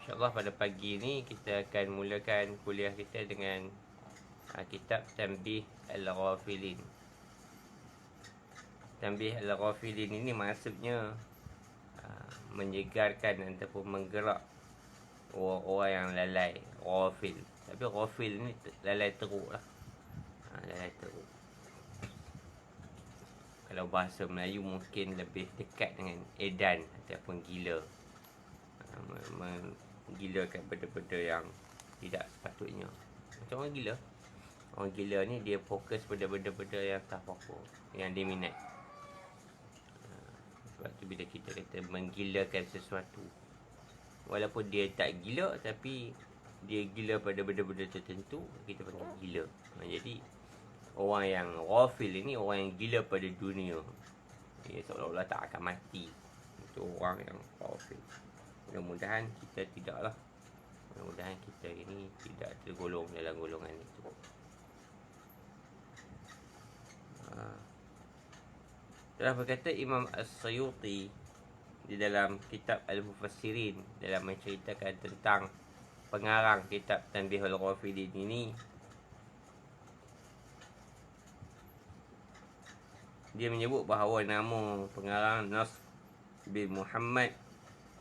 InsyaAllah pada pagi ni kita akan mulakan kuliah kita dengan kitab Tanbih Al-Ghafilin. Tanbih Al-Ghafilin ini maksudnya menyegarkan ataupun menggerak orang-orang yang lalai, ghafil. Tapi ghafil ni lalai teruk lah. Lalai teruk. Kalau bahasa Melayu mungkin lebih dekat dengan edan ataupun gila. Menggilakan benda-benda yang tidak sepatutnya. Macam orang gila. Orang gila ni dia fokus pada benda-benda yang tak apa-apa, yang dia minat. Sebab tu bila kita kata menggilakan sesuatu, walaupun dia tak gila tapi dia gila pada benda-benda tertentu, kita panggil gila. Jadi orang yang ghafil ini orang yang gila pada dunia. Dia seolah-olah tak akan mati. Itu orang yang ghafil. Mudah-mudahan kita tidaklah. Mudah-mudahan kita ini tidak tergolong dalam golongan itu. Telah berkata Imam As-Suyuti di dalam kitab Al-Mufassirin, dalam menceritakan tentang pengarang kitab Tanbihul Ghafilin ini, dia menyebut bahawa nama pengarang Nasr bin Muhammad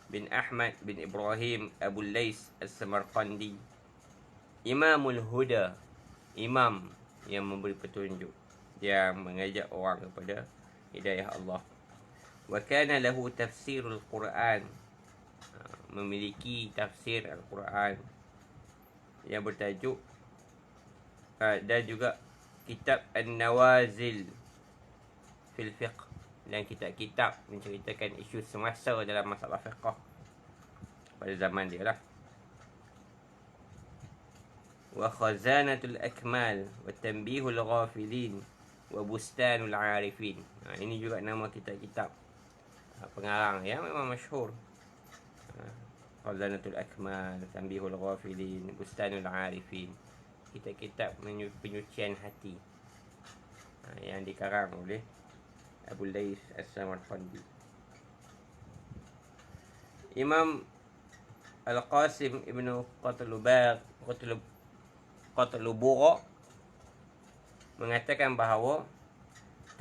bin Ahmad bin Ibrahim Abu Lais As-Samarqandi, Imamul Huda, imam yang memberi petunjuk, yang mengajak orang kepada hidayah Allah. Wa kana lahu tafsirul Quran, memiliki tafsir Al-Quran yang bertajuk, dan juga kitab An-Nawazil fil Fiqh, dan kitab-kitab menceritakan isu semasa dalam masalah fiqh pada zaman dia lah. Wa Khazanatul Akmal wa Tanbihul Ghafilin wa Bustanul Arifin. Ini juga nama kitab-kitab pengarang yang memang masyhur. Khazanatul Akmal, Tanbihul Ghafilin, Bustanul Arifin. Kitab-kitab penyucian hati yang dikarang oleh Abu Lais As-Samarqandi. Imam Al-Qasim Ibn Qatlubugha mengatakan bahawa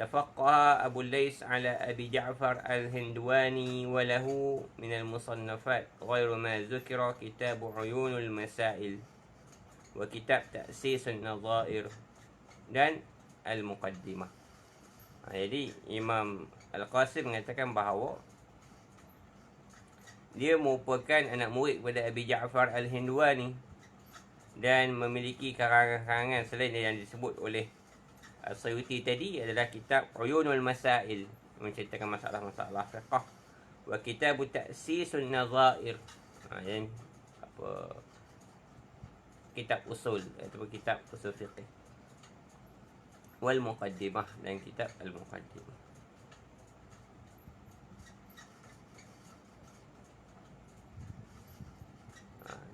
tafaqqaha Abu Lais ala Abi Ja'far Al-Hindwani wa lahu min al-musannafat ghairu ma dzukira kitab Uyunul Masail wa kitab Ta'sis an-Nadha'ir dan Al-Muqaddimah. Jadi Imam Al-Qasim mengatakan bahawa dia merupakan anak murid kepada Abi Ja'far Al-Hindwani dan memiliki karangan-karangan selain yang disebut oleh As-Suyuti tadi adalah kitab Uyunul Masail, menceritakan masalah-masalah fiqh, wa kitab Ta'sisun Nadha'ir, dan kitab usul ataupun kitab usul fiqh, wal Muqaddimah, dan kitab Al-Muqaddimah.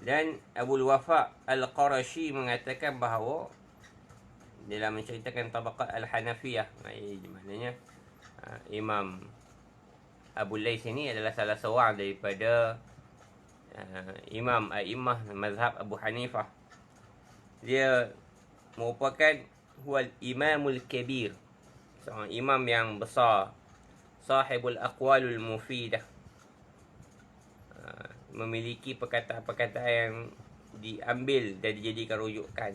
Dan Abul Wafa Al-Qarashi mengatakan bahawa dalam menceritakan tabaqat Al-Hanafiyah, maknanya Imam Abu Lais ini adalah salah seorang daripada imam a'immah mazhab Abu Hanifah. Dia merupakan huwal imamul kabir, seorang imam yang besar, sahibul aqwalul mufidah, memiliki perkataan-perkataan yang diambil dan dijadikan rujukan.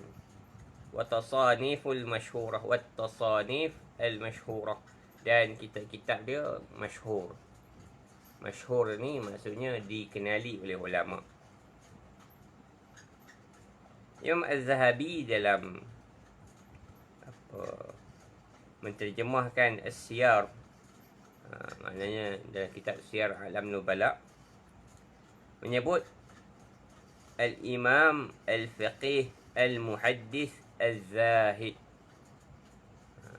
Wa tasaniful masyhurah, wa tasanif al masyhurah, dan kitab-kitab dia masyhur. Masyhur ni maksudnya dikenali oleh ulama. Imam Az-Zahabi dalam menterjemahkan As-Siyar, maknanya dalam kitab Siyar Alam Nubala, menyebut Al-Imam Al-Faqih Al-Muhaddis Al-Zahid,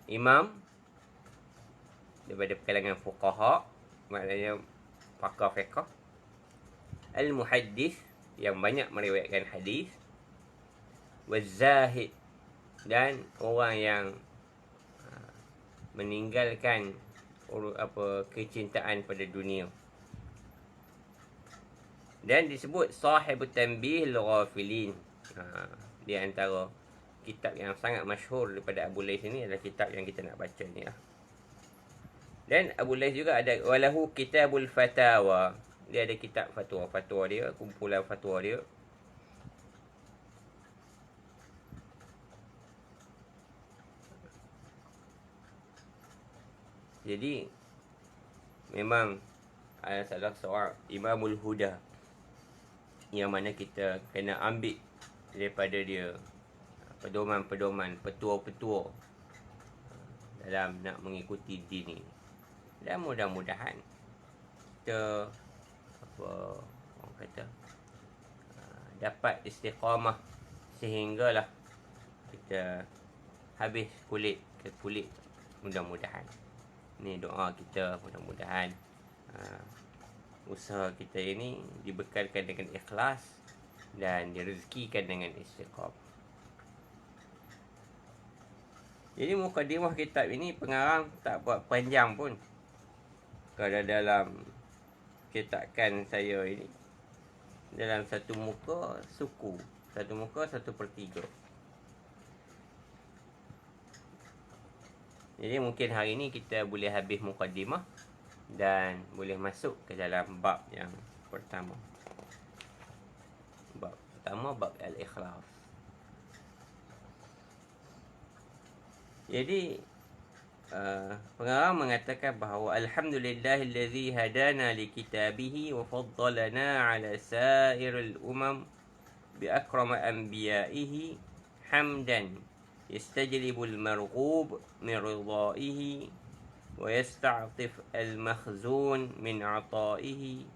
imam daripada kalangan fuqaha, maknanya pakar fiqh, Al-Muhaddis, yang banyak meriwayatkan hadis, Wal-Zahid, dan orang yang meninggalkan kecintaan pada dunia. Dan disebut Sahibut Tanbih Al-Ghafilin. Di antara kitab yang sangat masyhur daripada Abu Lais ini adalah kitab yang kita nak baca ni lah. Dan Abu Lais juga ada walahu Kitabul Fatawa. Dia ada kitab fatwa-fatwa dia, kumpulan fatwa dia. Jadi memang salah seorang Imamul Huda yang mana kita kena ambil daripada dia pedoman-pedoman, petua-petua dalam nak mengikuti din ini. Dan mudah-mudahan kita orang kata dapat istiqamah sehinggalah kita habis kulit ke kulit, mudah-mudahan. Ni doa kita, mudah-mudahan usaha kita ini dibekalkan dengan ikhlas dan direzekikan dengan istiqamah. Jadi mukadimah kitab ini pengarang tak buat panjang pun. Kalau dalam cetakan saya ini, dalam satu muka suku, satu muka 1/3. Jadi mungkin hari ini kita boleh habis mukadimah dan boleh masuk ke dalam bab yang pertama. Bab pertama, bab al-ikhlas. Jadi pengarang mengatakan bahawa alhamdulillahillazi hadana likitabihi wa faddalana ala sairil umam bi akrama anbiya'ihi hamdan yastajlibul marghub min ridaihi wa yasta'tif al-makhzun min 'ata'ihi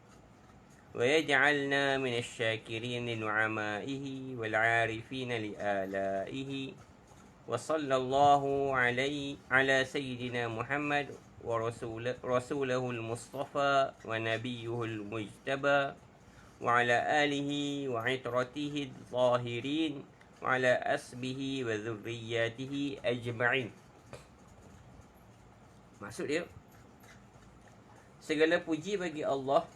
wa yaj'alna min asy-syakirin li nu'amaihi wal 'arifin li ala'ihi. وصلى الله على سيدنا محمد ورسوله المصطفى ونبيه المجتبى وعلى آله وعترته الظاهرين وعلى أسبه وذرياته أجمعين. Maksud dia, segala puji bagi Allah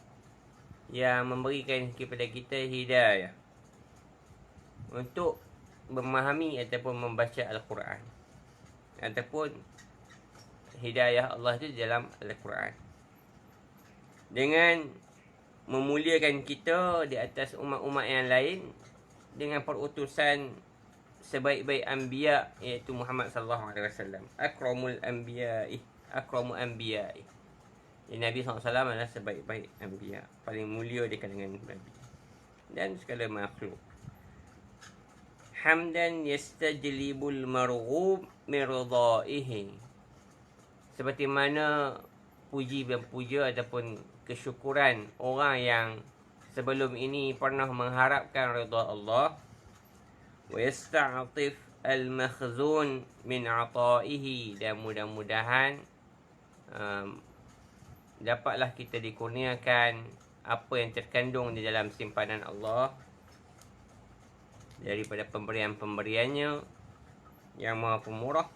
yang memberikan kepada kita hidayah untuk memahami ataupun membaca Al-Quran, ataupun hidayah Allah itu dalam Al-Quran, dengan memuliakan kita di atas umat-umat yang lain dengan perutusan sebaik-baik anbiya, iaitu Muhammad sallallahu alaihi wasallam. Akramul anbiya'i, akramu anbiya'i. Nabi SAW adalah sebaik-baik anbiya, paling mulia di kalangan nabi dan segala makhluk. Hamdan yastajlibul marghub min ridaihi. Seperti mana puji dan puja ataupun kesyukuran orang yang sebelum ini pernah mengharapkan redha Allah. Wa yasta'tif al-makhzun min 'ata'ihi. Dan mudah-mudahan dapatlah kita dikurniakan apa yang terkandung di dalam simpanan Allah daripada pemberian-pemberiannya yang maha pemurah.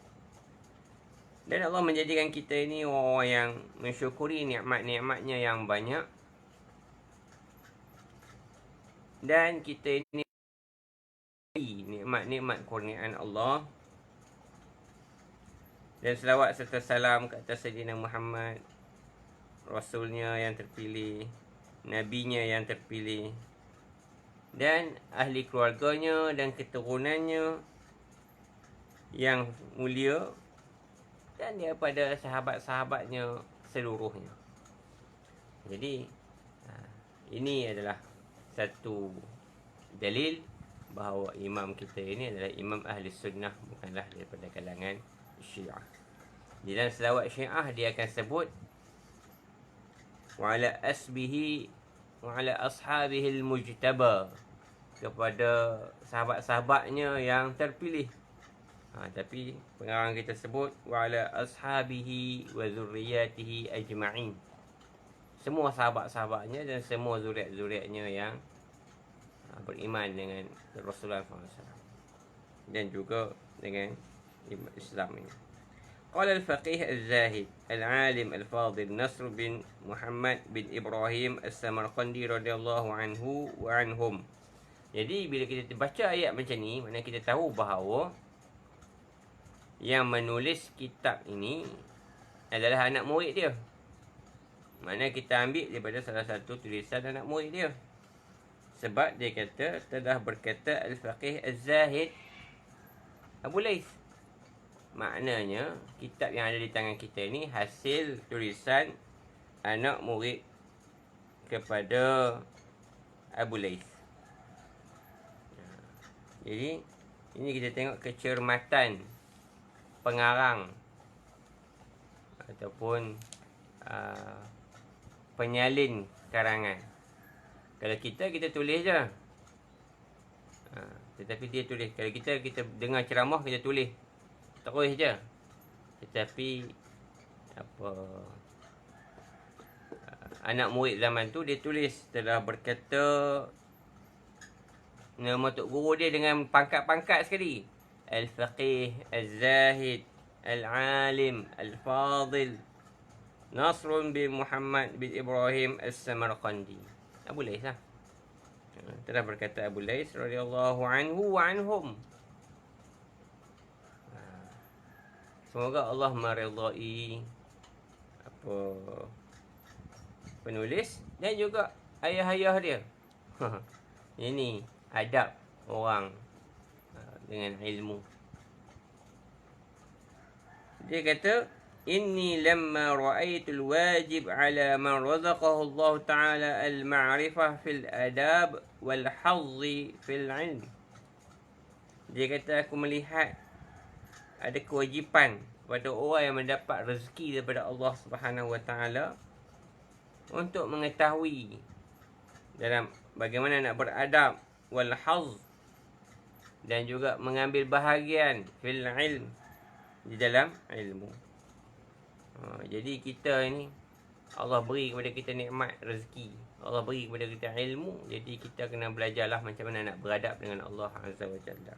Dan Allah menjadikan kita ini orang yang mensyukuri nikmat-nikmatnya yang banyak. Dan kita ini nikmat-nikmat kurniaan Allah. Dan selawat serta salam ke atas Sayyidina Muhammad, Rasulnya yang terpilih, Nabinya yang terpilih, dan ahli keluarganya dan keturunannya yang mulia, dan daripada sahabat-sahabatnya seluruhnya. Jadi ini adalah satu dalil bahawa imam kita ini adalah imam ahli sunnah, bukanlah daripada kalangan Syiah. Di dalam selawat Syiah dia akan sebut wa ala asbihi wa ala ashabihi al-mujtaba, kepada sahabat-sahabatnya yang terpilih. Tapi pengarang kita sebut wa ala ashabihi wa zurriyatihi ajma'in, semua sahabat-sahabatnya dan semua zuriat-zuriatnya yang beriman dengan Rasulullah SAW dan juga dengan Islam ini. قال الفقيه الزاهد العالم الفاضل نصر بن محمد bin Ibrahim As-Samarqandi radhiyallahu anhu wa anhum. Jadi bila kita baca ayat macam ni, maknanya kita tahu bahawa yang menulis kitab ini adalah anak murid dia. Maknanya kita ambil daripada salah satu tulisan anak murid dia. Sebab dia kata telah berkata Al-Faqih Az-Zahid Abu Lais. Maknanya kitab yang ada di tangan kita ni hasil tulisan anak murid kepada Abu Lais. Jadi ini kita tengok kecermatan pengarang ataupun penyalin karangan. Kalau kita tulis je. Tetapi dia tulis. Kalau kita dengar ceramah, kita tulis terus je. Tetapi anak murid zaman tu dia tulis, telah berkata nama tok guru dia dengan pangkat-pangkat sekali. Al-Faqih Az-Zahid Al-Alim Al-Fadil Nasr bin Muhammad bin Ibrahim As-Samarqandi. Abu Lais lah. Telah berkata Abu Lais radhiyallahu anhu wa anhum. Semoga Allah meridai penulis dan juga ayah-ayah dia. Ini adab orang dengan ilmu. Dia kata, Inni lamma ra'aitul wajib ala man razaqahu Allah Ta'ala al-ma'rifah fil adab wal hazzi fil ilm. Dia kata, aku melihat ada kewajipan pada orang yang mendapat rezeki daripada Allah Subhanahu Wa Ta'ala untuk mengetahui dalam bagaimana nak beradab wal hazz dan juga mengambil bahagian fil ilm, di dalam ilmu. Jadi kita ni Allah beri kepada kita nikmat rezeki, Allah beri kepada kita ilmu. Jadi kita kena belajarlah macam mana nak beradab dengan Allah Azza wa Jalla.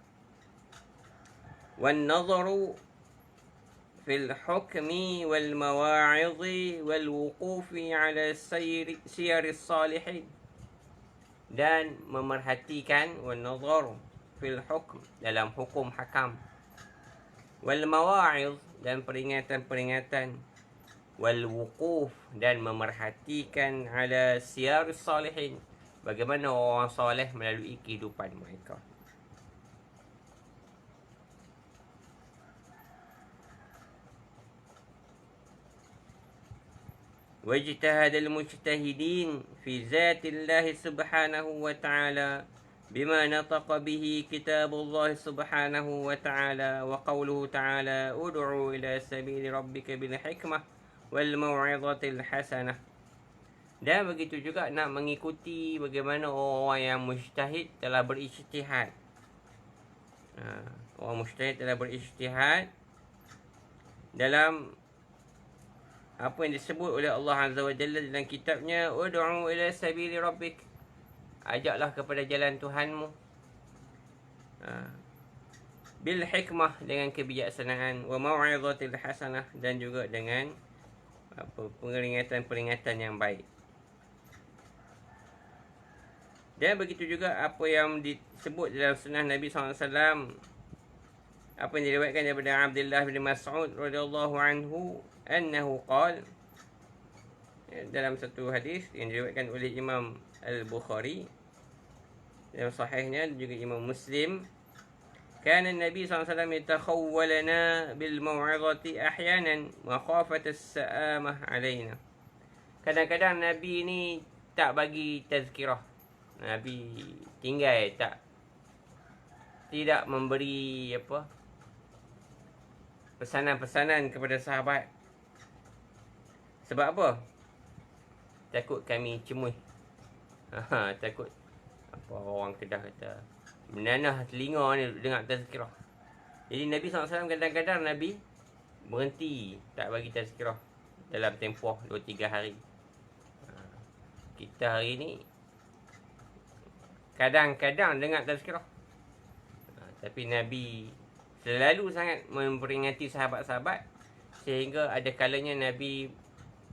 Wan nazaru fil hukmi wal mawa'idhi wal wuqufi ala siyar salihin. Dan memerhatikan wan nazar fil hukm, dalam hukum hakam, wal mawa'idh, dan peringatan-peringatan, wal wuquf, dan memerhatikan ala siyar salihin, bagaimana orang soleh melalui kehidupan mereka. واجتهد المجتهدين في ذات الله سبحانه وتعالى بما نطق به كتاب الله سبحانه وتعالى وقوله تعالى ادعوا إلى سبيل ربك بالحكمة والموعظة الحسنة. Dan begitu juga nak mengikuti bagaimana orang yang mujtahid telah berijtihad. Orang mujtahid telah berijtihad dalam apa yang disebut oleh Allah Azza wa Jalla dalam kitabnya, ud'u ila sabili rabbik, ajaklah kepada jalan Tuhanmu, bil hikmah, dengan kebijaksanaan, wa mau'izatil hasanah, dan juga dengan peringatan-peringatan yang baik. Dan begitu juga apa yang disebut dalam sunnah Nabi SAW, apa yang diriwayatkan daripada Abdullah bin Mas'ud radhiyallahu anhu, annahu qala, dalam satu hadis yang diriwayatkan oleh Imam Al-Bukhari dalam sahihnya, juga Imam Muslim, kana Nabi SAW yatakhawwalana bil mau'izati ahyanan wa khafat as-sa'amah alaina. Kadang-kadang Nabi ni tak bagi tazkirah, Nabi tinggal, tidak memberi pesanan-pesanan kepada sahabat. Sebab apa? Takut kami cemuh. Takut orang Kedah kata menanah telinga ni dengar tazkirah. Jadi Nabi SAW kadang-kadang Nabi berhenti, tak bagi tazkirah dalam tempoh 2-3 hari. Kita hari ni kadang-kadang dengar tazkirah, tapi Nabi selalu sangat memperingati sahabat-sahabat sehingga ada kalanya Nabi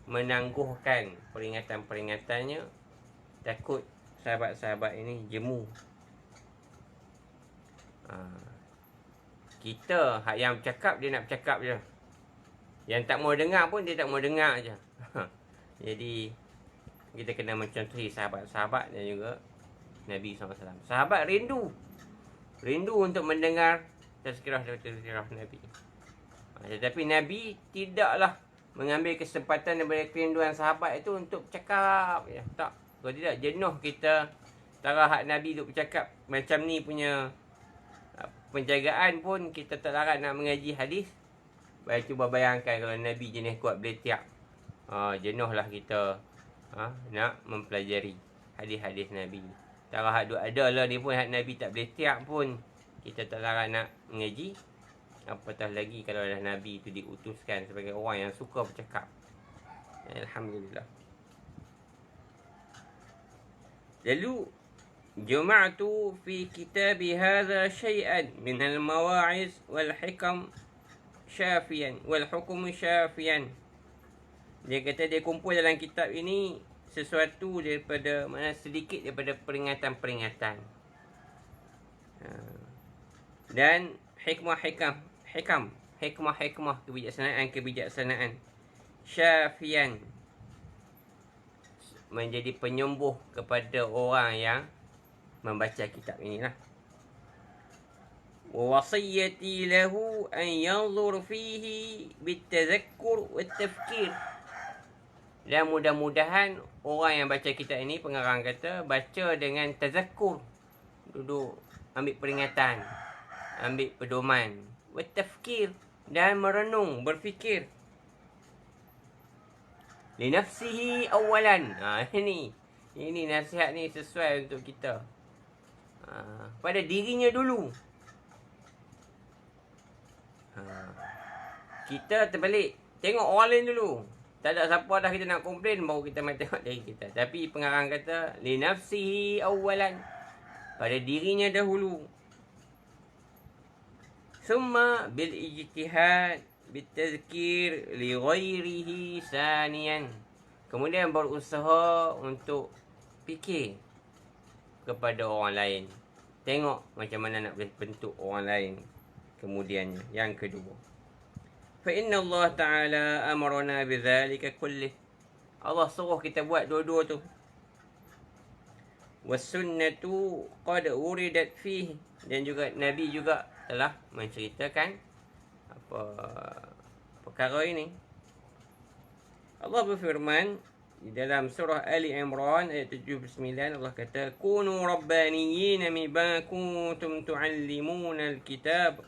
menangguhkan peringatan-peringatannya, takut sahabat-sahabat ini jemu. Kita hak yang bercakap, dia nak bercakap je. Yang tak mau dengar pun dia tak mau dengar je. Jadi kita kena mencontohi sahabat-sahabat dan juga Nabi SAW. Sahabat rindu untuk mendengar tazkirah Nabi. Tetapi Nabi tidaklah mengambil kesempatan daripada kerinduan sahabat itu untuk bercakap. Ya, tak. Kalau tidak, jenuh kita tara hak Nabi duk bercakap macam ni punya penjagaan pun kita tak larat nak mengaji hadis. Cuba bayangkan kalau Nabi jenis kuat beletiak. Jenuhlah kita nak mempelajari hadis-hadis Nabi. Tara hak duk ada lah ni pun hak Nabi tak beletiak pun kita tak larat nak mengaji. Apatah lagi kalau dah Nabi itu diutuskan sebagai orang yang suka bercakap. Alhamdulillah. Lalu jama'tu fi kitabi hadha syai'an min al-mawa'iz wal hikam syafiyan wal hukum syafiyan. Dia kata dia kumpul dalam kitab ini sesuatu daripada sedikit daripada peringatan-peringatan. Dan hikmah kebijaksanaan syafian, menjadi penyembuh kepada orang yang membaca kitab inilah. Wa wasiyati lahu an yanzur fihi bitazakkur wattafkir. Dan mudah-mudahan orang yang baca kitab ini, pengarang kata, baca dengan tazakkur, duduk ambil peringatan, ambil pedoman, wattafkir, dan merenung, berfikir. Li nafsihi awalan. Ini nasihat ni sesuai untuk kita. Pada dirinya dulu. Kita terbalik, tengok orang lain dulu. Tak ada siapa dah kita nak komplain, baru kita main tengok diri kita. Tapi pengarang kata li nafsihi awalan, pada dirinya dahulu. Summa bil ijtihad bitazkir li ghairihi saniyan. Kemudian berusaha untuk fikir kepada orang lain. Tengok macam mana nak boleh bentuk orang lain kemudiannya. Yang kedua, fa inna Allah Ta'ala amarna bidzalika kullih. Allah suruh kita buat dua-dua tu. Was sunnatu qad uridat fihi. Dan juga Nabi juga telah menceritakan perkara ini. Allah berfirman di dalam surah Ali Imran ayat 79, Allah kata, kunu rabbaniyina bima kuntum tuallimuna alkitab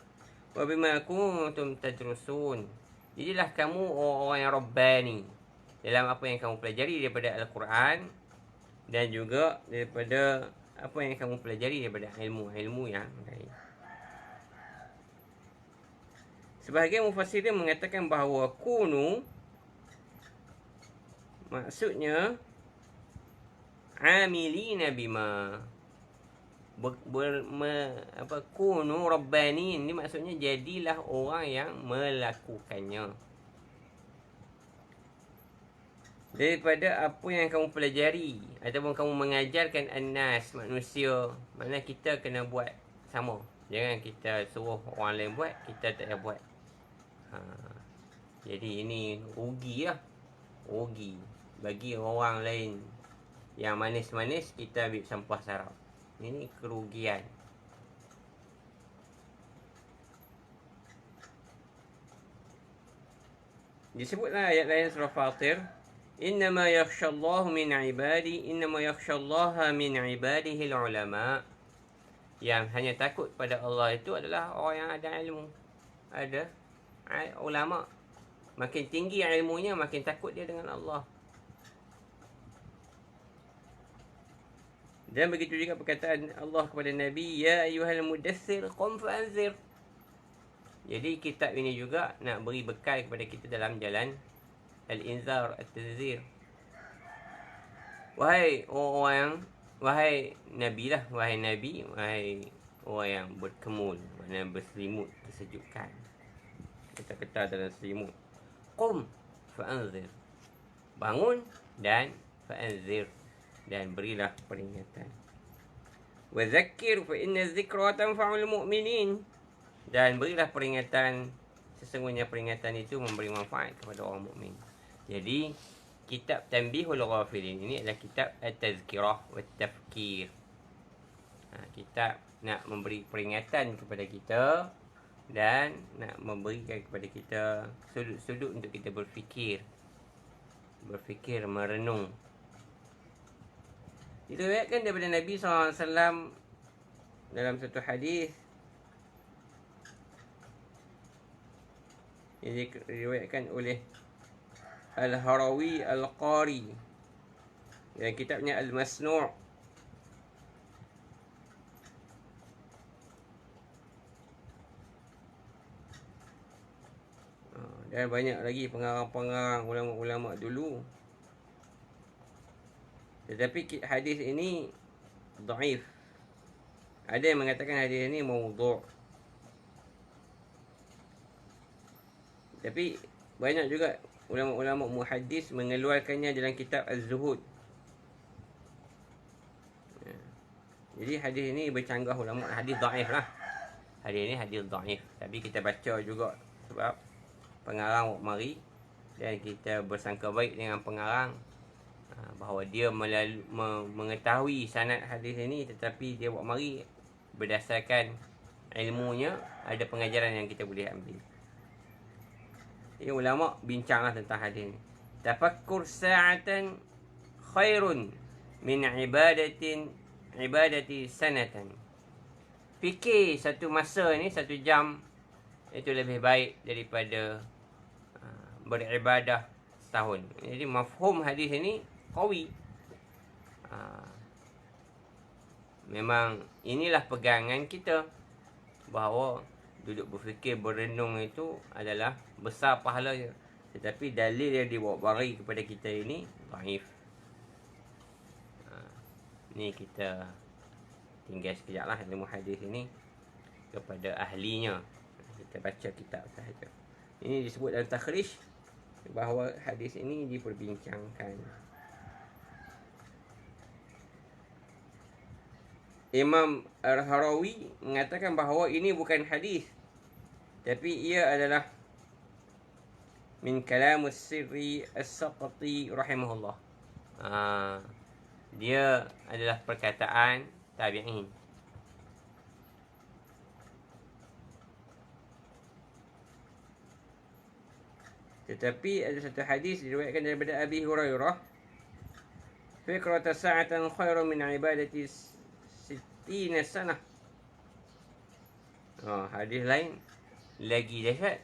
wa bima kuntum tadrusun. Jadilah kamu orang yang rabbani dalam apa yang kamu pelajari daripada Al-Quran dan juga daripada apa yang kamu pelajari daripada ilmu-ilmu yang lain. Sebahagian mufassirin mengatakan bahawa kunu maksudnya amilina bima, kunu rabbanin, ini maksudnya jadilah orang yang melakukannya daripada apa yang kamu pelajari ataupun kamu mengajarkan annas, manusia. Maknanya kita kena buat sama. Jangan kita suruh orang lain buat, kita tak payah buat. Jadi ini rugi lah. Rugi bagi orang lain yang manis-manis, kita ambil sampah sarap. Ini kerugian. Disebutlah ayat lain surah Fatir, innama yakhshallahu min ibadihi ulama. Yang hanya takut pada Allah itu adalah orang yang ada ilmu, ada ulama. Makin tinggi ilmunya, makin takut dia dengan Allah. Dan begitu juga perkataan Allah kepada Nabi, ya ayyuhal mudaththir qum fa'anzir. Jadi kitab ini juga nak beri bekal kepada kita dalam jalan al-inzar, at-tazir. Wahai Nabi lah, wahai Nabi, wahai orang yang berkemul, maknanya berselimut kesejukan, kata-kata dalam selimut. Qum fa'anzir. Bangun dan fa'anzir. Dan berilah peringatan. Wa zakkir fa inna dzikra tanfa'ul mu'minin. Dan berilah peringatan, sesungguhnya peringatan itu memberi manfaat kepada orang mukmin. Jadi kitab Tanbihul Ghafilin ini adalah kitab at-tazkirah wa tafkir. Kitab nak memberi peringatan kepada kita dan nak memberikan kepada kita sudut-sudut untuk kita berfikir, merenung. Diriwayatkan daripada Nabi SAW dalam satu hadis yang diriwayatkan oleh Al-Harawi Al-Qari dalam kitabnya Al-Masnu'. Dan banyak lagi pengarang-pengarang ulama-ulama dulu. Tetapi hadis ini dhaif. Ada yang mengatakan hadis ini maudhu'. Tapi banyak juga ulama-ulama muhaddis mengeluarkannya dalam kitab Az-Zuhud. Jadi hadis ini bercanggah ulama, hadis dhaif lah. Hadis ini hadis dhaif. Tapi kita baca juga sebab pengarang mari dan kita bersangka baik dengan pengarang bahawa dia mengetahui sanad hadis ini, tetapi dia buat mari berdasarkan ilmunya, ada pengajaran yang kita boleh ambil. Jadi ulama bincanglah tentang hadis ini. Tafakkur sa'atan khairun min ibadati sanatan. Fikir satu masa ni, 1 jam, itu lebih baik daripada beribadah setahun. Jadi mafhum hadis ini qawi. Memang inilah pegangan kita bahawa duduk berfikir, berenung itu adalah besar pahalanya. Tetapi dalil yang dibawa bari kepada kita ini dhaif. Ni kita tinggal sekejap lah ilmu hadis ini kepada ahlinya. Kita baca kitab sahaja. Ini disebut dalam takhrij bahawa hadis ini diperbincangkan. Imam Al-Harawi mengatakan bahawa ini bukan hadis, tapi ia adalah min kalamus sirri as-Saqati rahimahullah. Dia adalah perkataan tabi'in. Tetapi ada satu hadis diriwayatkan daripada Abi Hurairah, fikrata sa'atan khairun min ibadati 60 sanah. Hadis lain lagi dahsyat.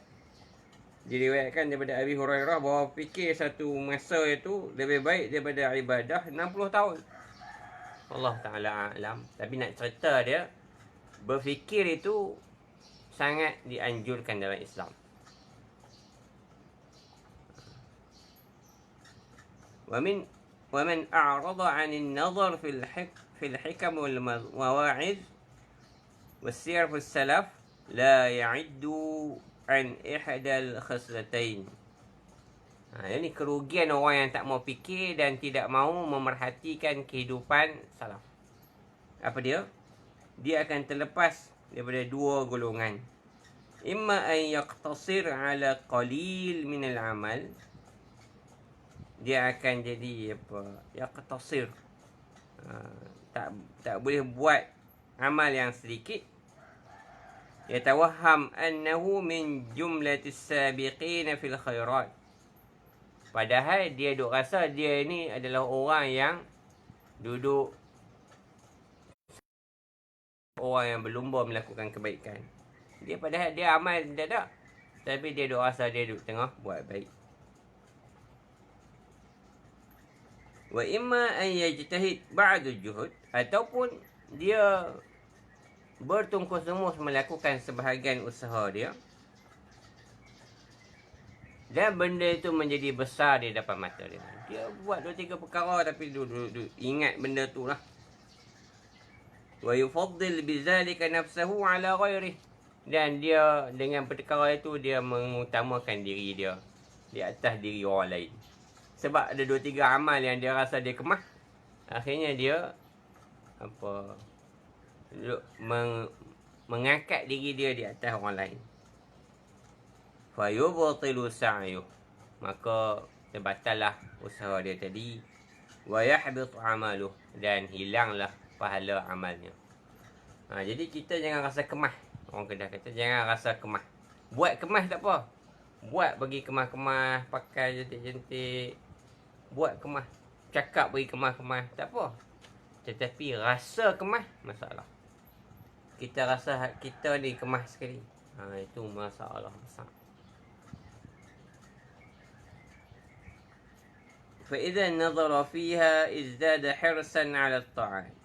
Diriwayatkan daripada Abi Hurairah bahawa fikir satu masa itu lebih baik daripada ibadah 60 tahun. Allah Ta'ala a'lam. Tapi nak cerita dia, berfikir itu sangat dianjurkan dalam Islam. ومن أعرض عن النظر في الحكم والمواعظ والسير في السلف لا يعد عن إحدى الخصلتين. Ini kerugian orang yang tak mau fikir dan tidak mau memerhatikan kehidupan salaf. Apa dia? Dia akan terlepas daripada 2 golongan. Imma an yaqtasir ala qalil min al-amal. Dia akan jadi yaqtasir. Tak boleh buat amal yang sedikit. Yatawahham annahu min jumlatis sabiqin fil khairat. Padahal dia duk rasa dia ni adalah orang yang duduk, orang yang berlumba melakukan kebaikan. Dia padahal dia amal dia tak, tapi dia duk rasa dia duduk tengah buat baik. Wa imma an yajtahid ba'du juhud, ataupun dia bertungkus-lumus melakukan sebahagian usaha dia dan benda itu menjadi besar di depan mata dia. Dia buat 2-3 perkara tapi duduk ingat benda tu lah. Wa yufaddil bizalika nafsahu ala ghairihi, dan dia dengan perkara itu dia mengutamakan diri dia di atas diri orang lain. Sebab ada 2-3 amal yang dia rasa dia kemah, akhirnya dia apa mengangkat diri dia di atas orang lain. Fayubtilu sa'yuh, maka terbatallah usaha dia tadi. Wa yahbit amaluh, dan hilanglah pahala amalnya. Jadi kita jangan rasa kemah. Orang Kedah kata jangan rasa kemah. Buat kemah tak apa. Buat bagi kemah-kemah, pakai cantik-cantik. Buat kemah, cakap bagi kemah-kemah, tak apa. Tetapi rasa kemah, masalah. Kita rasa kita ni kemah sekali. Itu masalah besar. فَإِذَا نَظَرَ فِيهَا إِزْدَادَ حِرْصًا عَلَى الطَّاعَةِ.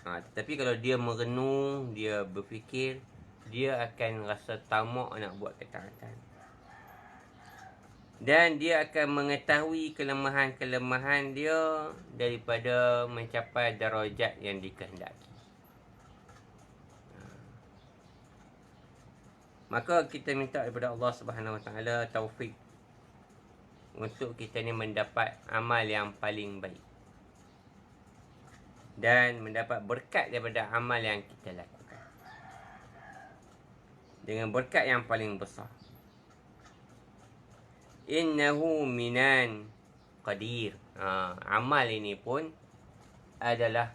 Tetapi kalau dia merenung, dia berfikir, dia akan rasa tamak nak buat ketaatan. Dan dia akan mengetahui kelemahan-kelemahan dia daripada mencapai darajat yang dikehendaki. Maka kita minta daripada Allah Subhanahu Wa Taala taufik untuk kita ni mendapat amal yang paling baik dan mendapat berkat daripada amal yang kita lakukan dengan berkat yang paling besar. Innahu minan qadir. Amal ini pun adalah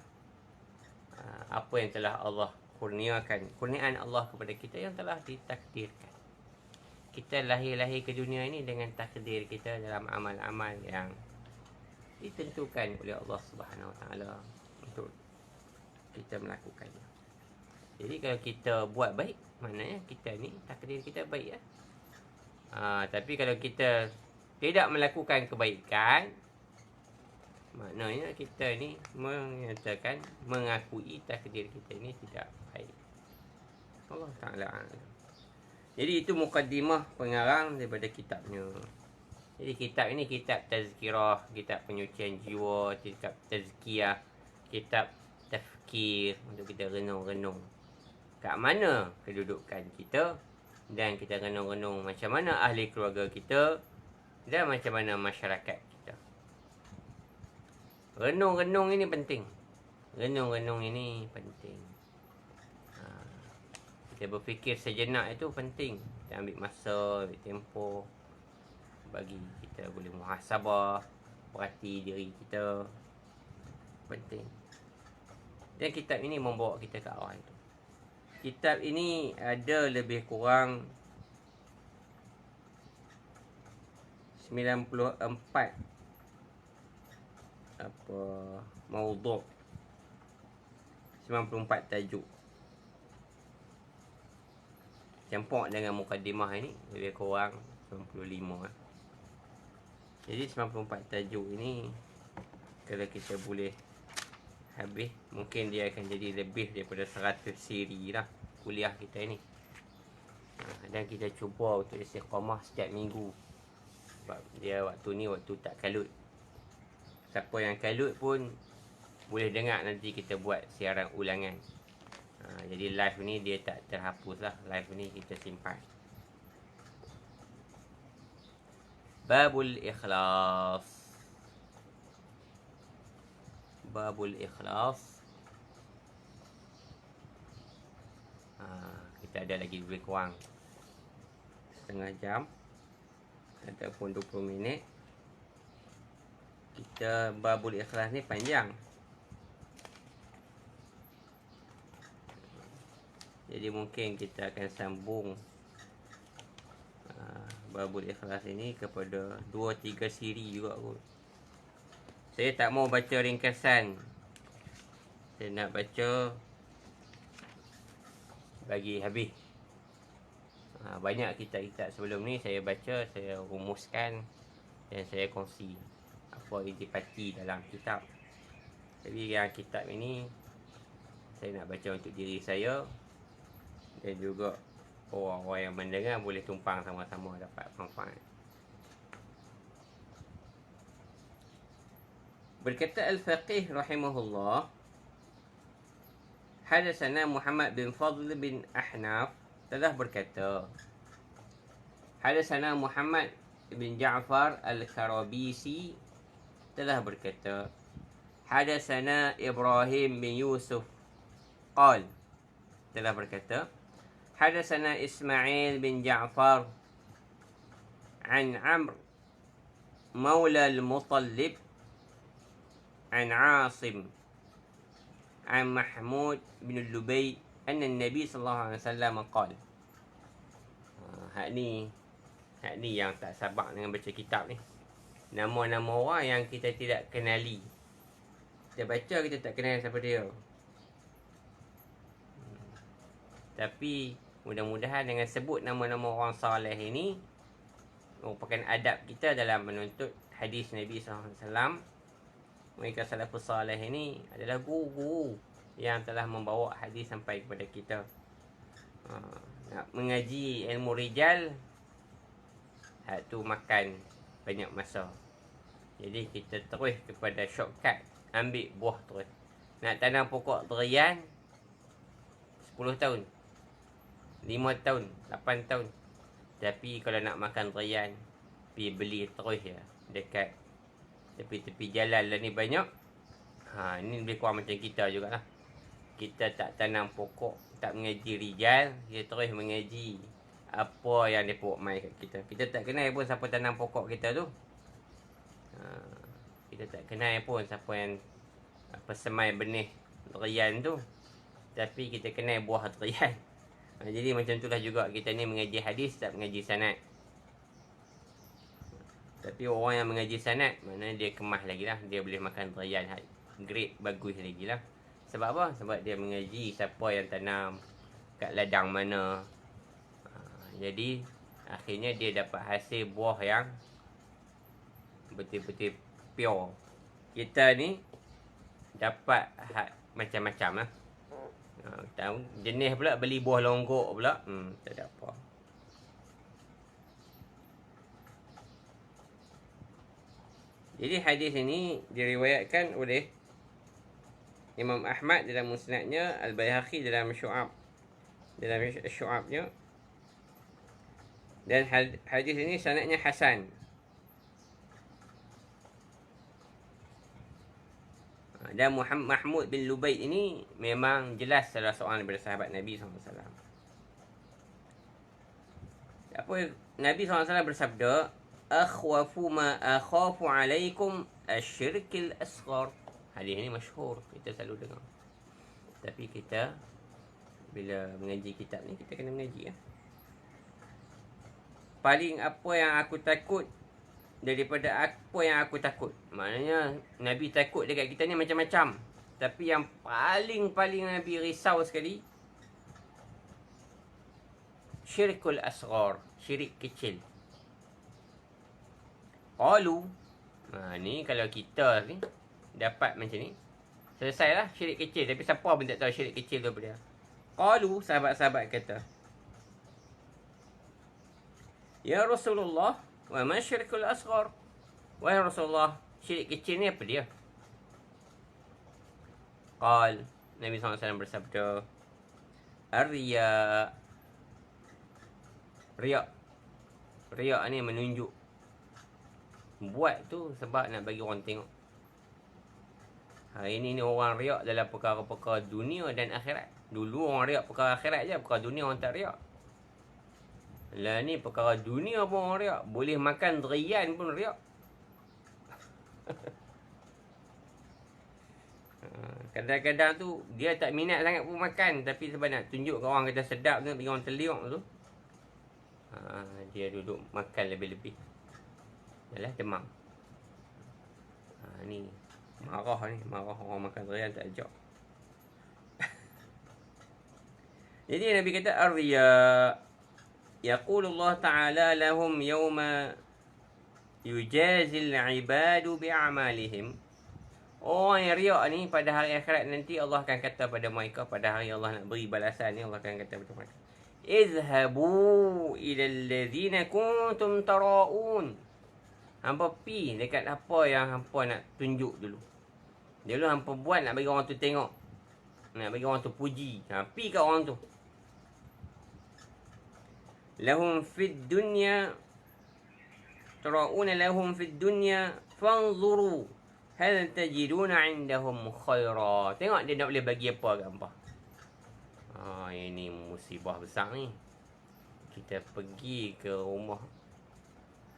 apa yang telah Allah kurniakan, kurniaan Allah kepada kita yang telah ditakdirkan. Kita lahir-lahir ke dunia ini dengan takdir kita dalam amal-amal yang ditentukan oleh Allah Subhanahu Wa Taala untuk kita melakukannya. Jadi kalau kita buat baik, maknanya kita ni takdir kita baik ya. Tapi kalau kita tidak melakukan kebaikan, maknanya kita ni menyatakan, mengakui takdir kita ni tidak baik. Allah Ta'ala a'lam. Jadi itu mukaddimah pengarang daripada kitabnya. Jadi kitab ini kitab tazkirah, kitab penyucian jiwa, kitab tazkiyah, kitab tafkir, untuk kita renung-renung kat mana kedudukan kita, dan kita renung-renung macam mana ahli keluarga kita dan macam mana masyarakat kita. Renung-renung ini penting. Renung-renung ini penting. Kita berfikir sejenak itu penting. Kita ambil masa, ambil tempoh bagi kita boleh muhasabah, perhati diri kita. Penting. Dan kitab ini membawa kita ke arah itu. Kitab ini ada lebih kurang 94 maudhu', 94 tajuk. Campur dengan mukaddimah ini lebih kurang 95. Jadi 94 tajuk ini kalau kita boleh habis, mungkin dia akan jadi lebih daripada 100 siri lah kuliah kita ni. Dan kita cuba untuk istiqamah setiap minggu, sebab dia waktu ni waktu tak kalut. Siapa yang kalut pun boleh dengar nanti kita buat siaran ulangan. Jadi live ni dia tak terhapus lah. Live ni kita simpan. Babul Ikhlas. Babul Ikhlas. Kita ada lagi lebih kurang setengah jam ataupun 20 minit. Kita Babul Ikhlas ni panjang. Jadi mungkin kita akan sambung Babul Ikhlas ini kepada 2-3 siri juga kot. Saya tak mau baca ringkasan. Saya nak baca bagi habis. Banyak kitab-kitab sebelum ni saya baca, saya rumuskan dan saya kongsi apa intipati dalam kitab. Tapi yang kitab ini saya nak baca untuk diri saya, dan juga orang-orang yang mendengar boleh tumpang sama-sama dapat manfaat. Berkata Al-Faqih rahimahullah, Hadatsana Muhammad bin Fadl bin Ahnaf telah berkata, Hadatsana Muhammad bin Ja'far Al-Karabisi telah berkata, Hadatsana Ibrahim bin Yusuf qal, telah berkata, Hadatsana Ismail bin Ja'far an Amr maula al-Muttalib an Asim an Mahmud bin Lubay anna Nabi sallallahu alaihi wasallam qala. Hak ni yang tak sabar dengan baca kitab ni. Nama-nama orang yang kita tidak kenali. Kita baca, kita tak kenal siapa dia. Tapi mudah-mudahan dengan sebut nama-nama orang saleh ini merupakan adab kita dalam menuntut hadis Nabi SAW. Mereka salafus saleh ini adalah guru-guru yang telah membawa hadis sampai kepada kita. Nak mengaji ilmu rijal, tu makan banyak masa. Jadi kita terus kepada shortcut, ambil buah terus. Nak tanam pokok durian 10 tahun, 5 tahun, 8 tahun. Tapi kalau nak makan durian, pergi beli terus ya, dekat tepi-tepi jalan lah ni banyak. Ini lebih kurang macam kita jugalah. Kita tak tanam pokok, tak mengaji rijal, kita terus mengaji apa yang dia buat mai kat kita. Kita tak kenal pun siapa tanam pokok kita tu. Kita tak kenal pun siapa yang semai benih durian tu. Tapi kita kenal buah durian. Jadi macam itulah juga kita ni mengaji hadis, tak mengaji sanad. Tapi orang yang mengaji sanad, maknanya dia kemas lagi lah. Dia boleh makan durian grade bagus lagi lah. Sebab apa? Sebab dia mengaji siapa yang tanam, kat ladang mana. Jadi akhirnya dia dapat hasil buah yang betul-betul pure. Kita ni dapat macam-macam lah. Tahu jenis pula beli buah longgok pula, tak ada apa. Jadi hadis ini diriwayatkan oleh Imam Ahmad dalam musnadnya, Al-Baihaqi dalam Syu'abnya. Dan hadis ini sanadnya hasan. Dan Mahmud bin Lubaid ini memang jelas salah seorang daripada sahabat Nabi SAW. Nabi SAW bersabda, akhwafu ma akhafu alaikum asyirkil asghar. Hadis ini masyhur, kita selalu dengar. Tapi kita bila mengaji kitab ni, kita kena mengaji ya. Paling apa yang aku takut daripada apa yang aku takut. Maknanya Nabi takut dekat kita ni macam-macam. Tapi yang paling Nabi risau sekali, syirkul asghar, syirik kecil. Qalu, ni kalau kita ni dapat macam ni, selesailah syirik kecil. Tapi siapa pun tak tahu syirik kecil tu apa dia. Qalu, sahabat-sahabat kata, Ya Rasulullah, wa ma syirkul asghar? Wahai Rasulullah, syirik kecil ni apa dia? Qal, Nabi SAW bersabda, Ar-riya. Riya ni menunjuk. Buat tu sebab nak bagi orang tengok. Hari ni orang riak dalam perkara-perkara dunia dan akhirat. Dulu orang riak perkara akhirat je, perkara dunia orang tak riak. Lah ni perkara dunia pun orang riak. Boleh makan durian pun riak. Kadang-kadang tu dia tak minat sangat pun makan, tapi sebab nak tunjuk ke orang kata sedap tu, bagi orang terliuk tu, dia duduk makan lebih-lebih. Yalah demam. Ni marah orang makan durian tak ajak. Jadi Nabi kata ar-riya, yaqulullah ta'ala lahum yawma yujazil ibadu bi'amalihim. Orang yang riak ni pada hari akhirat nanti Allah akan kata pada mereka, pada hari Allah nak beri balasan ni, Allah akan kata pada mereka, izhabu ila alladhina kuntum tara'un. Hampa pi dekat apa yang hampa nak tunjuk dulu. Dulu hampa buat nak bagi orang tu tengok, nak bagi orang tu puji. Pi kat orang tu. Lahum fid dunya تراؤون لهم في الدنيا فانظروا هل تجدون عندهم خيرا. Tengok dia nak boleh bagi apa kat hangpa. Ini musibah besar ni. Kita pergi ke rumah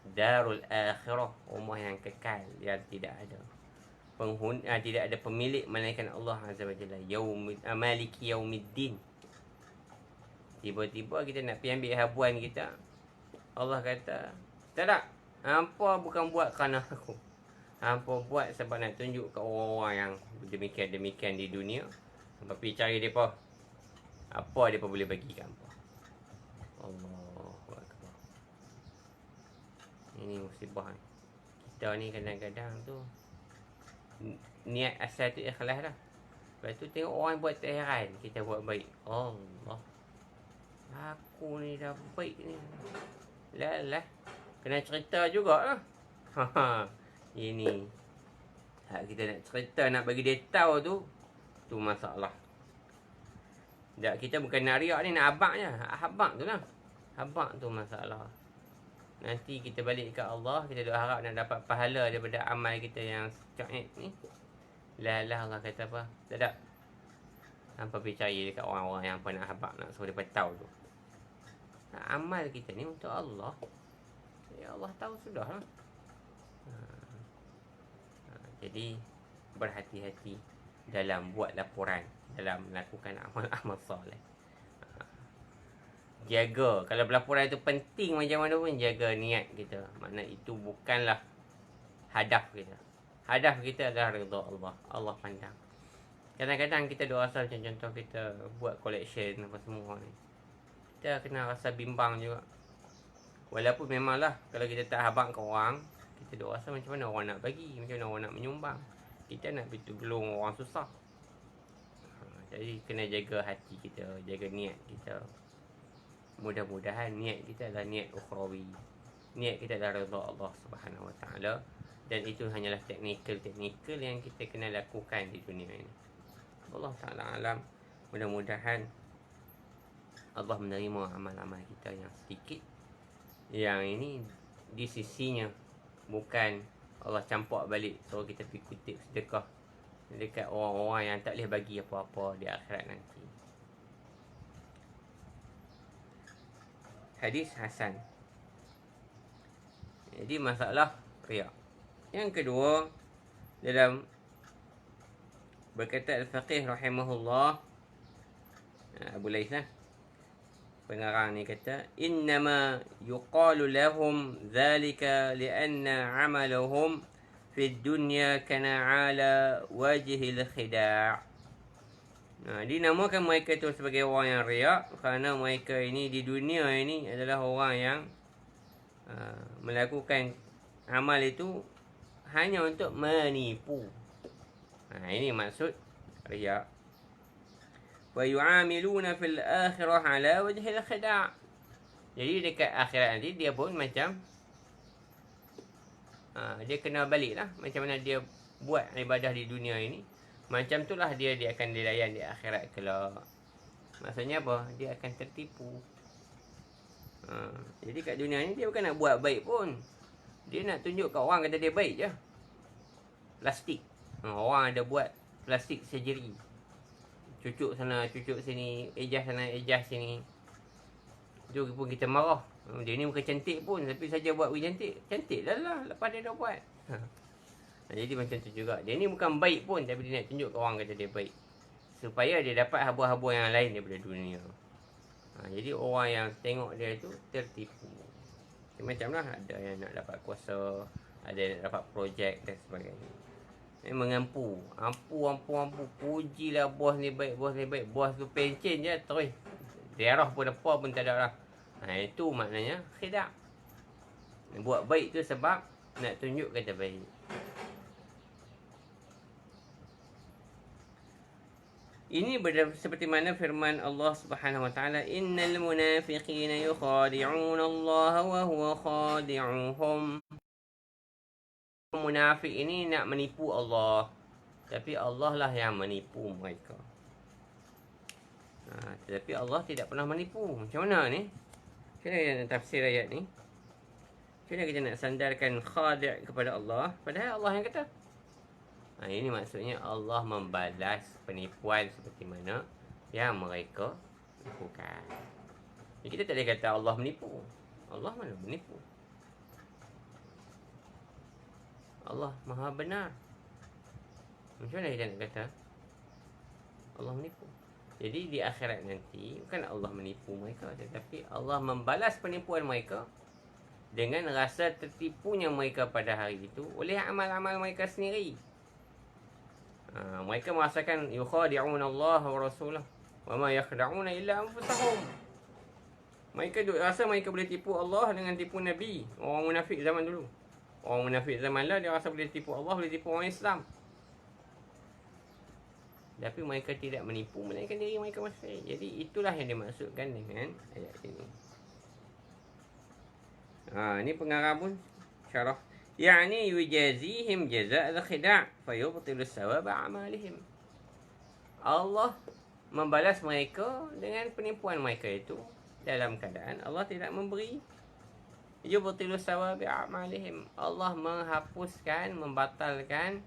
Darul Akhirah, rumah yang kekal, yang tidak ada tidak ada pemilik melainkan Allah Azza wa Jalla. Maliki Yaumiddin. Tiba-tiba kita nak pergi ambil habuan kita, Allah kata, tak, hampa bukan buat kerana aku. Hampa buat sebab nak tunjuk ke orang-orang yang demikian-demikian di dunia. Hampa pergi cari mereka. Apa mereka boleh bagi kat hampa. Allahu Akbar. Ini musibah ni. Kita ni kadang-kadang tu niat asal tu ikhlas dah. Lepas tu tengok orang buat tak heran, kita buat baik. Allah, aku ni dah baik ni. Lah, kena cerita jugalah. Ini kita nak cerita, nak bagi dia tahu tu masalah. Tak, kita bukan nak riak ni, nak habaq je. Habaq tu lah. Habaq tu masalah. Nanti kita balik ke Allah, kita doa harap nak dapat pahala daripada amal kita yang sejak ni. Lah Allah kata apa? Tak. Hampa pergi cari dekat orang-orang yang apa nak habaq, nak suruh mereka tahu tu. Amal kita ni untuk Allah. Ya Allah tahu sudah lah. Jadi berhati-hati dalam buat laporan, dalam melakukan amal-amal soleh. Jaga, kalau pelaporan itu penting macam mana pun, jaga niat kita. Makna itu bukanlah hadaf kita. Hadaf kita adalah redha Allah. Allah pandang. Kadang-kadang kita doa asal, macam contoh kita buat collection apa semua ni, kita kena rasa bimbang juga. Walaupun memanglah kalau kita tak habaq ke orang, kita doa asal macam mana orang nak bagi, macam mana orang nak menyumbang. Kita nak pergi tolong orang susah. Jadi kena jaga hati kita, jaga niat kita. Mudah-mudahan niat kita adalah niat ukhrawi. Niat kita adalah redha Allah Subhanahu Wa Taala, dan itu hanyalah teknikal yang kita kena lakukan di dunia ini. Allah Taala alam. Mudah-mudahan Allah menerima amal-amal kita yang sedikit, yang ini di sisinya, bukan Allah campak balik suruh kita pergi kutip sedekah dekat orang-orang yang tak boleh bagi apa-apa di akhirat nanti. Hadis hasan. Jadi masalah riak. Yang kedua, dalam berkata Al-Faqih rahimahullah, Abu Laith pengarang ni kata, innama yuqalu lahum dhalika lianna amaluhum fi dunya kana ala wajhil khida'. Dinamakan mereka itu sebagai orang yang riak kerana mereka ini di dunia ini adalah orang yang melakukan amal itu hanya untuk menipu. Ini maksud riak. Wa yu'amiluna fil akhirah ala wajhil khida'. Jadi dekat akhirat nanti dia pun macam dia kena balik lah. Macam mana dia buat ibadah di dunia ini, macam itulah dia akan dilayan di akhirat kelak. Maksudnya apa? Dia akan tertipu. Jadi kat dunia ni dia bukan nak buat baik pun. Dia nak tunjuk kat orang kata dia baik je. Plastik. Orang ada buat plastik surgery. Cucuk sana, cucuk sini, ejah sana, ejah sini. Itu pun kita marah. Dia ni bukan cantik pun, tapi saja buat pergi cantik. Cantik lah lepas dia dah buat. Jadi macam tu juga. Dia ni bukan baik pun, tapi dia nak tunjuk ke orang kata dia baik, supaya dia dapat haba-haba yang lain daripada dunia. Jadi orang yang tengok dia tu tertipu. Macam lah, ada yang nak dapat kuasa, ada yang nak dapat projek dan sebagainya. Mengampu. Ampu. Pujilah bos ni baik, bos ni baik. Bos tu pencen je terus. Darah pun apa pun tak ada lah. Itu maknanya khida'. Buat baik tu sebab nak tunjuk kata baik. Ini seperti mana firman Allah Subhanahu Wa Taala, innal munafiqina yukhadi'un Allah wa huwa khadi'uhum. Munafik ini nak menipu Allah, tapi Allah lah yang menipu mereka. Tetapi Allah tidak pernah menipu. Macam mana ni? Macam mana tafsir ayat ni? Macam mana kita nak sandarkan khadi' kepada Allah padahal Allah yang kata? Ini maksudnya Allah membalas penipuan seperti mana yang mereka lakukan. Jadi kita tak boleh kata Allah menipu. Allah mana menipu? Allah maha benar. Macam mana kita nak kata Allah menipu? Jadi di akhirat nanti bukan Allah menipu mereka, tetapi Allah membalas penipuan mereka dengan rasa tertipunya mereka pada hari itu oleh amal-amal mereka sendiri. Mereka merasakan yukhadi'una Allah wa rasulah wa ma yakhda'una illa anfusahum. Mereka rasa mereka boleh tipu Allah dengan tipu Nabi. Orang munafik zaman dulu. Orang munafik zaman lah dia rasa boleh tipu Allah, boleh tipu orang Islam. Tapi mereka tidak menipu melainkan diri mereka masing. Jadi itulah yang dimaksudkan dengan ayat ini. Ini pengarah pun syarah. Yani yujazihim jaza' al-khida' fayubtilu sawab a'malihim. Allah membalas mereka dengan penipuan mereka itu dalam keadaan Allah tidak memberi. Yubtilu sawab a'malihim. Allah menghapuskan, membatalkan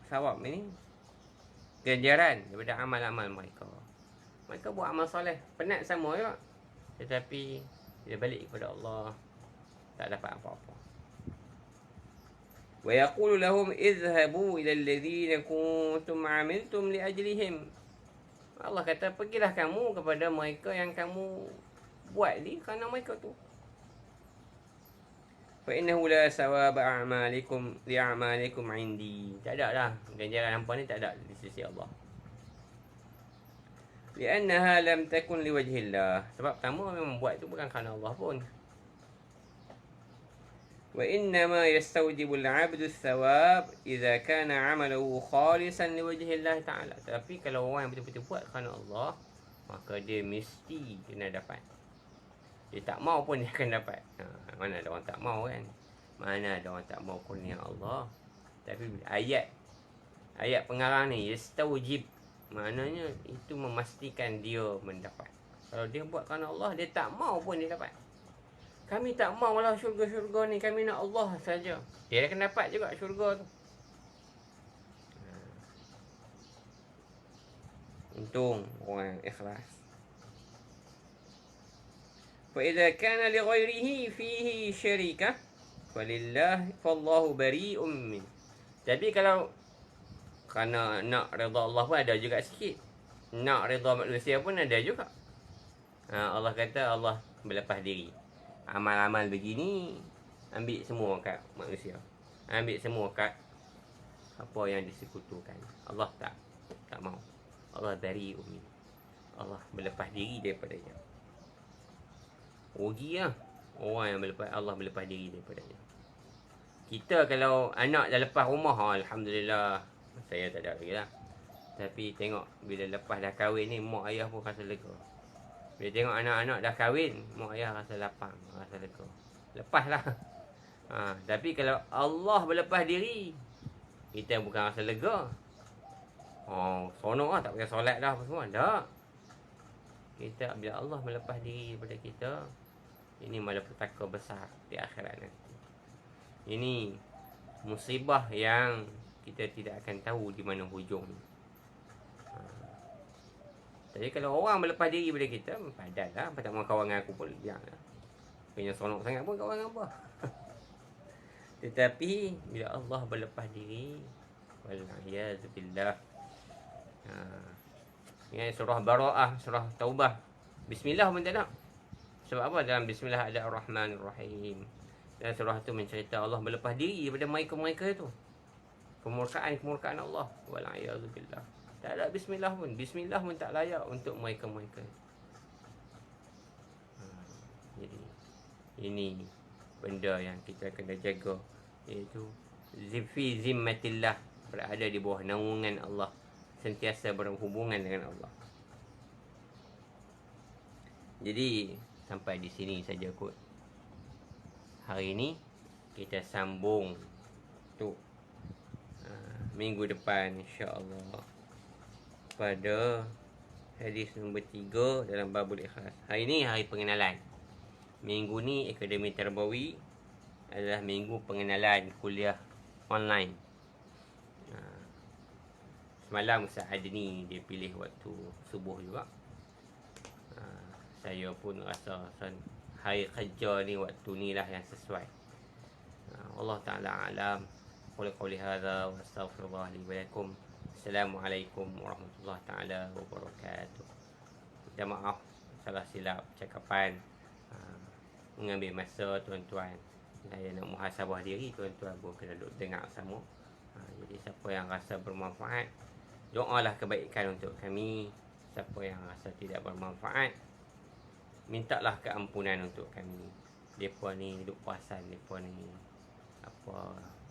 sawab ini ganjaran daripada amal-amal mereka. Mereka buat amal soleh, penat sama juga, tetapi bila balik kepada Allah tak dapat apa-apa. Wa yaqulu lahum idhhabu ila alladhina kuntum 'amiltum li ajlihim. Allah kata, pergilah kamu kepada mereka yang kamu buat ni kerana mereka tu. Fa innahu la sawaba a'malikum li a'malikum 'indi. Tak ada dah ganjaran hangpa ni, tak ada di sisi Allah. Li'annaha lam takun liwajhillah. Sebab pertama memang buat tu bukan kerana Allah pun. Wa innama yastawjibu al-'abdu ath-thawab idza kana 'amaluhu khalisan liwajhillah ta'ala. Tapi kalau orang yang betul-betul buat kerana Allah, maka dia mesti kena dapat. Dia tak mau pun dia akan dapat. Mana ada orang tak mau kan? Mana ada orang tak mau kurnia Allah? Tapi ayat pengarang ni yastawjib, maknanya itu memastikan dia mendapat. Kalau dia buat kerana Allah, dia tak mau pun dia dapat. Kami tak maulah syurga-syurga ni, kami nak Allah saja. Dia akan dapat juga syurga tu. Untung orang ikhlas. Fa idza kana li ghairihi fihi syarikah fallahu bari'un min. Tapi kalau kerana nak redha Allah pun ada juga sikit. Nak redha manusia pun ada juga. Allah kata Allah berlepas diri. Amal-amal begini ambil semua kat manusia. Ambil semua kat apa yang disekutukan. Allah tak mau. Allah bari'un min. Allah berlepas diri daripadanya. Rugilah orang yang Allah berlepas diri daripadanya. Kita kalau anak dah lepas rumah, alhamdulillah, saya tak ada lagi lah. Tapi tengok bila lepas dah kahwin ni, mak ayah pun rasa lega. Bila tengok anak-anak dah kahwin, mak ayah rasa lapang, rasa lega. Lepaslah. Tapi kalau Allah berlepas diri, kita bukan rasa lega. Seronok lah, tak payah solat dah apa semua. Tak. Kita bila Allah melepas diri daripada kita, ini malapetaka besar di akhirat nanti. Ini musibah yang kita tidak akan tahu di mana hujungnya. Jadi kalau orang melepas diri daripada kita, padan lah. Apa tak mahu kawan dengan aku pun, biarlah. Punya seronok sangat pun kawan dengan apa. Tetapi bila Allah berlepas diri, wal'iyadzubillah. Ini surah Bara'ah, surah Taubah. Bismillah pun tak nak. Sebab apa? Dalam Bismillah ada Ar-Rahman-Ar-Rahim. Dan surah tu mencerita Allah berlepas diri daripada mereka-mereka itu. Kemurkaan Allah. Wal'iyadzubillah. Tak ada Bismillah pun. Bismillah pun tak layak untuk mereka-mereka. Jadi ini benda yang kita kena jaga, iaitu fi zimmatillah, berada di bawah naungan Allah, sentiasa berhubungan dengan Allah. Jadi sampai di sini saja kot. Hari ini kita sambung tu minggu depan insya-Allah pada hadis nombor 3 dalam babul ikhlas. Hari ini hari pengenalan. minggu ni Akademi Tarbawi adalah minggu pengenalan kuliah online. Semalam Ustaz Adni dia pilih waktu subuh juga. Saya pun rasa hari kerja ni waktu ni lah yang sesuai. Allah Ta'ala alam. Qul hadza wa astaghfirullah li wa lakum. Assalamualaikum warahmatullahi taala wabarakatuh. Minta maaf salah silap cakapan. Mengambil masa tuan-tuan. Saya nak muhasabah diri, tuan-tuan pun kena duduk dengar sama. Jadi siapa yang rasa bermanfaat, doalah kebaikan untuk kami. Siapa yang rasa tidak bermanfaat, mintalah keampunan untuk kami. Mereka ni duduk perasan, mereka ni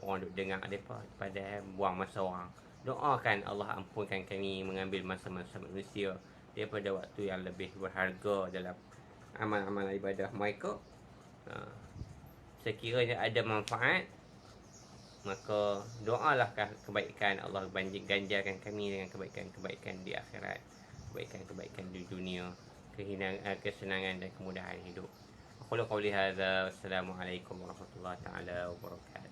orang duduk dengar mereka pada buang masa orang. Doakan Allah ampunkan kami mengambil masa-masa manusia daripada waktu yang lebih berharga dalam amal-amal ibadah mereka. Sekiranya ada manfaat, maka doalah kebaikan. Allah ganjarkan kami dengan kebaikan-kebaikan di akhirat, kebaikan-kebaikan di dunia, kesenangan dan kemudahan hidup. Aku qauli hadza. Wassalamualaikum warahmatullahi taala wabarakatuh.